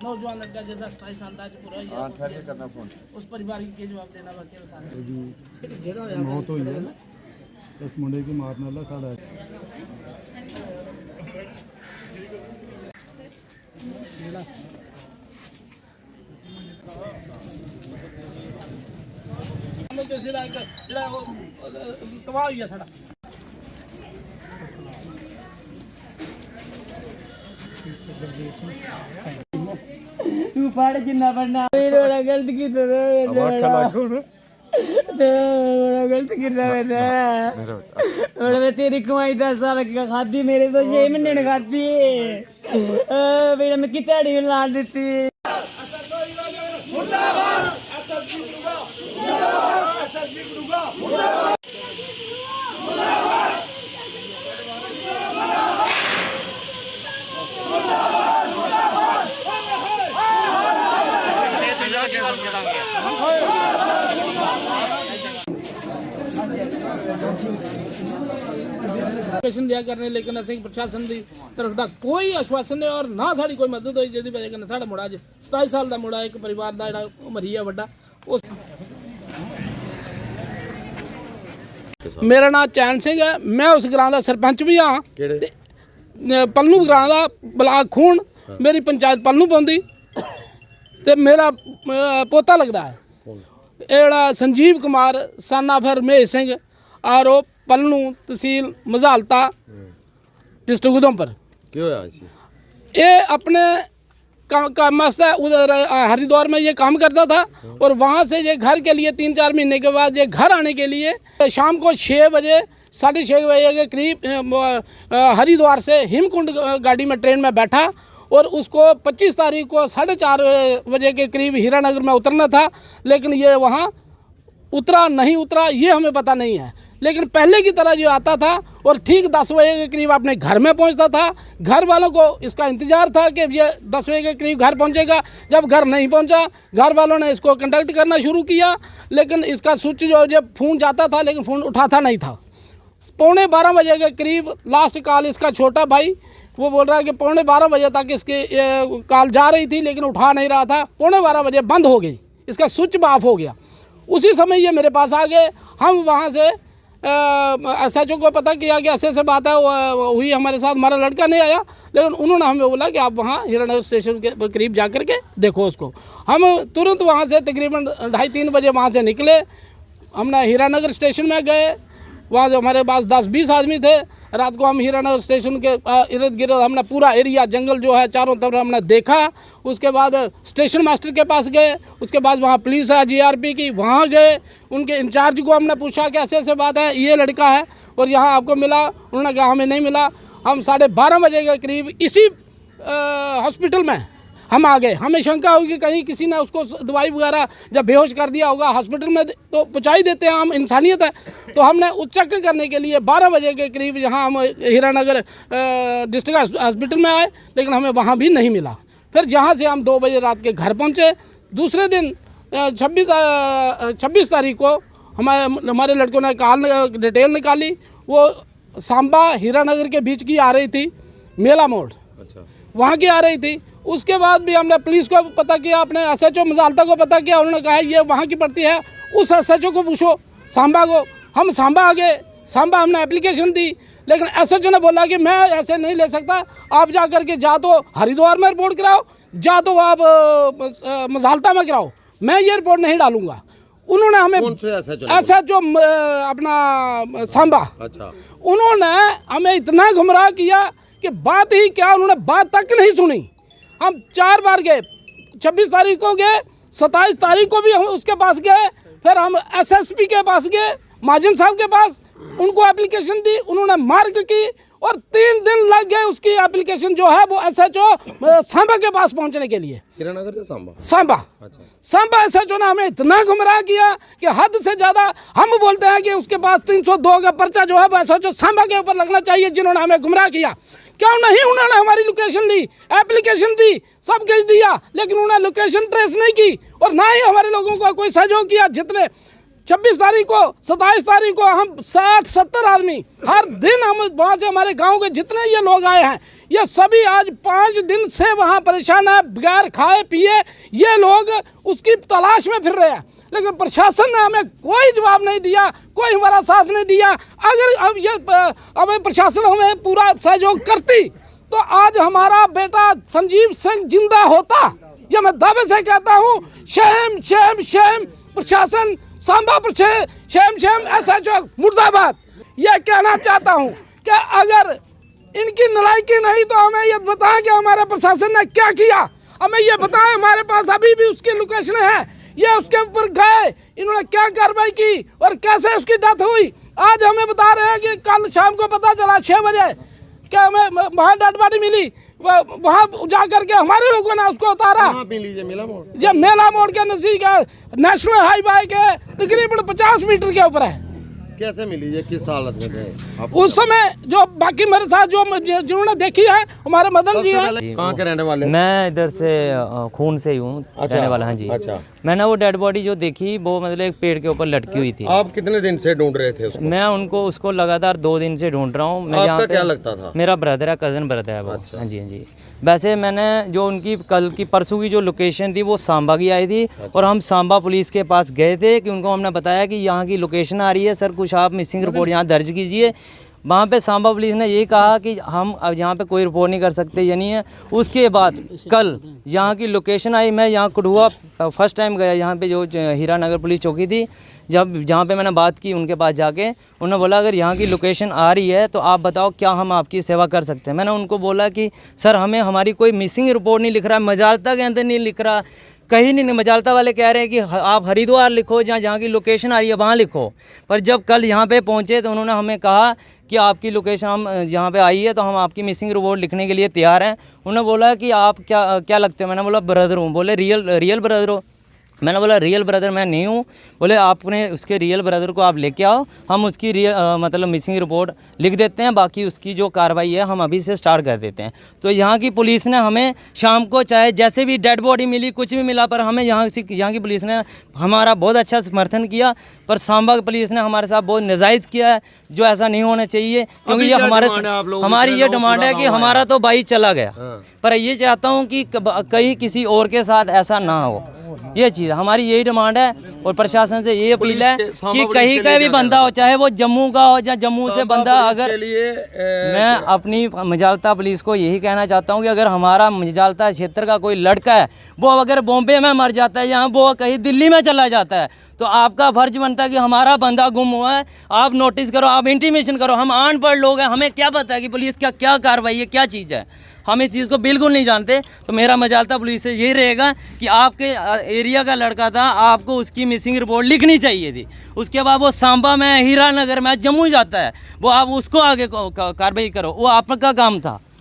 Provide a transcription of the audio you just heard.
नौजवान लड़का जैसा 27 साल का पूरा करना फोन उस परिवार की जवाब देना बाकी मौत हुई है इस मुंडे की मारने वाला साढ़ा तबाह हुई है साढ़ा तू पढ़ जिन्ना पढ़ना मेरा गलत की तो गलत कितना मैं तेरी कमाई 10 साल की खादी मेरे तो 6 महीने ने खादी बेटा मैं कितनी ध्याड़ी ला देती दिया करने लेकिन असें प्रशासन की तरफ का कोई आश्वासन नहीं और ना साड़ी कोई मदद हुई जिसकी वजह कन्नै साढ़ा मुड़ा अज 27 साल का मुड़ा एक परिवार का जिहड़ा मरी है वड्डा उस मेरा नाम चैन सिंह है मैं उस ग्रां का सरपंच भी हाँ पलनू ग्रां का ब्लाक खून मेरी पंचायत पलनू पौंदी ते मेरा पोता लगता है एड़ा संजीव कुमार सन ऑफ रमेश सिंह और वो पलनू तहसील मजालता डिस्ट्रिक्ट उधमपुर ये अपने काम वास्ते उधर हरिद्वार में ये काम करता था और वहाँ से ये घर के लिए 3-4 महीने के बाद ये घर आने के लिए शाम को 6 बजे 6:30 बजे के करीब हरिद्वार से हिमकुंड गाड़ी में ट्रेन में बैठा और उसको 25 तारीख को 4:30 बजे के करीब हीरानगर में उतरना था लेकिन ये वहाँ उतरा नहीं उतरा ये हमें पता नहीं है लेकिन पहले की तरह जो आता था और ठीक 10 बजे के करीब अपने घर में पहुंचता था घर वालों को इसका इंतज़ार था कि ये 10 बजे के करीब घर पहुंचेगा जब घर नहीं पहुंचा घर वालों ने इसको कंटेक्ट करना शुरू किया लेकिन इसका स्विच जो जब फ़ोन जाता था लेकिन फ़ोन उठाता नहीं था 11:15 बजे के करीब लास्ट कॉल इसका छोटा भाई वो बोल रहा है कि 11:15 बजे तक इसकी कॉल जा रही थी लेकिन उठा नहीं रहा था 11:15 बजे बंद हो गई इसका स्विच ऑफ हो गया उसी समय ये मेरे पास आ गए हम वहाँ से SHO को पता किया कि ऐसे बात है हुई हमारे साथ हमारा लड़का नहीं आया लेकिन उन्होंने हमें बोला कि आप वहाँ हीरानगर स्टेशन के करीब जा कर के देखो उसको हम तुरंत वहाँ से तकरीबन 2:30-3 बजे वहाँ से निकले हमने हीरानगर स्टेशन में गए वहाँ जो हमारे पास 10-20 आदमी थे रात को हम हीरानगर स्टेशन के इर्द गिर्द हमने पूरा एरिया जंगल जो है चारों तरफ हमने देखा उसके बाद स्टेशन मास्टर के पास गए उसके बाद वहाँ पुलिस है GRP की वहाँ गए उनके इंचार्ज को हमने पूछा कि ऐसे बात है ये लड़का है और यहाँ आपको मिला उन्होंने कहा हमें नहीं मिला हम 12:30 बजे के करीब इसी हॉस्पिटल में हम आ गए हमें शंका होगी कहीं किसी ने उसको दवाई वगैरह जब बेहोश कर दिया होगा हॉस्पिटल में तो पहुँचा ही देते हैं हम इंसानियत है तो हमने चेक करने के लिए 12 बजे के करीब यहाँ हम हीरानगर डिस्ट्रिक्ट हॉस्पिटल में आए लेकिन हमें वहाँ भी नहीं मिला फिर जहाँ से हम 2 बजे रात के घर पहुँचे दूसरे दिन 26 तारीख को हमारे लड़कों ने डिटेल निकाली वो सांबा हीरानगर के बीच की आ रही थी मेला मोड़ वहाँ की आ रही थी उसके बाद भी हमने पुलिस को पता किया अपने SHO मजालता को पता किया उन्होंने कहा ये वहाँ की पड़ती है उस SHO को पूछो सांबा को हम सांबा आ गए सांबा हमने एप्लीकेशन दी लेकिन SHO ने बोला कि मैं ऐसे नहीं ले सकता आप जा कर के जा तो हरिद्वार में रिपोर्ट कराओ जा तो आप मजालता में कराओ मैं ये रिपोर्ट नहीं डालूंगा उन्होंने हमें SHO अपना सांबा उन्होंने हमें इतना गुमराह किया कि बात ही क्या उन्होंने बात तक नहीं सुनी हम 4 बार गए 26 तारीख को गए 27 तारीख को भी हम उसके पास गए फिर हम SSP के पास गए महाजन साहब के पास उनको एप्लीकेशन दी उन्होंने मार्क की और 3 दिन लग गए उसकी एप्लीकेशन जो है वो SHO सांबा के पास पहुंचने के लिए हीरानगर से सांबा सांबा SHO ने हमें इतना गुमराह किया कि हद से ज़्यादा हम बोलते हैं कि उसके पास 302 का पर्चा जो है वो SHO सांबा के ऊपर लगना चाहिए जिन्होंने हमें गुमराह किया क्यों नहीं उन्होंने हमारी लोकेशन ली एप्लीकेशन दी सब कुछ दिया लेकिन उन्होंने लोकेशन ट्रेस नहीं की और ना ही हमारे लोगों को कोई सहयोग किया जितने 26 तारीख को 27 तारीख को हम 60-70 आदमी हर दिन हम वहाँ से हमारे गांव के जितने ये लोग आए हैं ये सभी आज 5 दिन से वहाँ परेशान है, बगैर खाए पिए ये लोग उसकी तलाश में फिर रहे हैं। लेकिन प्रशासन ने हमें कोई जवाब नहीं दिया, कोई हमारा साथ नहीं दिया। अगर अब प्रशासन हमें पूरा सहयोग करती तो आज हमारा बेटा संजीव सिंह जिंदा होता। ये मैं दावे से कहता हूँ। शेम शेम शेम प्रशासन, सांबा शेम शेम SHO मुर्दाबाद। ये कहना चाहता हूँ कि अगर इनकी नलायकी नहीं तो हमें ये बताएं कि हमारे प्रशासन ने क्या किया। हमें ये बताएं, हमारे पास अभी भी उसकी लोकेशन है, ये उसके ऊपर गए, इन्होंने क्या कार्रवाई की और कैसे उसकी डेथ हुई। आज हमें बता रहे हैं कि कल शाम को पता चला 6 बजे क्या हमें वहाँ डेड बॉडी मिली। वहाँ जा करके हमारे लोगों ने उसको उतारा। ये मेला मोड़ के नजदीक है, नेशनल हाईवे के तकरीबन 50 मीटर के ऊपर है। कैसे मिली ये, किस हालत में थे उस समय? जो बाकी मेरे साथ जिन्होंने देखी है हमारे मदन जी हैं। कहाँ के रहने वाले? मैं इधर से खून से ही हूँ रहने वाला। हाँ जी। अच्छा। मैंने वो डेड बॉडी जो देखी वो मतलब एक पेड़ के ऊपर लटकी हुई थी। आप कितने दिन से ढूंढ रहे थे उसको? मैं उसको लगातार 2 दिन से ढूंढ रहा हूँ। मैं आपका क्या लगता था? मेरा ब्रदर है, कज़न ब्रदर है वो। अच्छा। हाँ जी हाँ जी। वैसे मैंने जो उनकी कल की परसों की जो लोकेशन थी वो सांबा की आई थी। और हम सांबा पुलिस के पास गए थे कि उनको हमने बताया कि यहाँ की लोकेशन आ रही है सर, कुछ आप मिसिंग रिपोर्ट यहाँ दर्ज कीजिए। वहाँ पे सांबा पुलिस ने ये कहा कि हम अब यहाँ पे कोई रिपोर्ट नहीं कर सकते, ये नहीं है। उसके बाद कल यहाँ की लोकेशन आई। मैं यहाँ कठुआ फर्स्ट टाइम गया, यहाँ पे जो हीरा नगर पुलिस चौकी थी, जहाँ पे मैंने बात की उनके पास जाके, उन्होंने बोला अगर यहाँ की लोकेशन आ रही है तो आप बताओ क्या हम आपकी सेवा कर सकते हैं। मैंने उनको बोला कि सर हमें हमारी कोई मिसिंग रिपोर्ट नहीं लिख रहा, मजालता के अंदर नहीं लिख रहा, कहीं नहीं। मजालता वाले कह रहे हैं कि आप हरिद्वार लिखो, जहाँ की लोकेशन आ रही है वहाँ लिखो। पर जब कल यहाँ पे पहुँचे तो उन्होंने हमें कहा कि आपकी लोकेशन हम यहाँ पे आई है तो हम आपकी मिसिंग रिपोर्ट लिखने के लिए तैयार हैं। उन्होंने बोला कि आप क्या लगते हो? मैंने बोला ब्रदर हूँ। बोले रियल ब्रदर हो? मैंने बोला रियल ब्रदर मैं नहीं हूँ। बोले आपने उसके रियल ब्रदर को आप लेके आओ, हम उसकी मतलब मिसिंग रिपोर्ट लिख देते हैं, बाकी उसकी जो कार्रवाई है हम अभी से स्टार्ट कर देते हैं। तो यहाँ की पुलिस ने हमें शाम को चाहे जैसे भी डेड बॉडी मिली, कुछ भी मिला, पर हमें यहाँ की पुलिस ने हमारा बहुत अच्छा समर्थन किया। पर सांबा की पुलिस ने हमारे साथ बहुत नाजायज़ किया है, जो ऐसा नहीं होना चाहिए। क्योंकि ये हमारी ये डिमांड है कि हमारा तो भाई चला गया, पर ये चाहता हूँ कि कहीं किसी और के साथ ऐसा ना हो। ये चीज़ हमारी यही डिमांड है। और प्रशासन से ये अपील है कि कहीं का भी बंदा हो, चाहे वो जम्मू का हो या जम्मू से बंदा, अगर मैं अपनी मजालता पुलिस को यही कहना चाहता हूँ कि अगर हमारा मजालता क्षेत्र का कोई लड़का है, वो अगर बॉम्बे में मर जाता है या वो कहीं दिल्ली में चला जाता है, तो आपका फर्ज बनता है कि हमारा बंदा गुम हुआ है, आप नोटिस करो, आप इंटीमेशन करो। हम अनपढ़ लोग हैं, हमें क्या पता है कि पुलिस का क्या कार्रवाई है, क्या चीज़ है, हम इस चीज़ को बिल्कुल नहीं जानते। तो मेरा मजालता पुलिस से यही रहेगा कि आपके एरिया का लड़का था, आपको उसकी मिसिंग रिपोर्ट लिखनी चाहिए थी। उसके बाद वो सांबा में, हीरा नगर में, जम्मू जाता है, वो आप उसको आगे कार्रवाई करो, वो आपका काम था।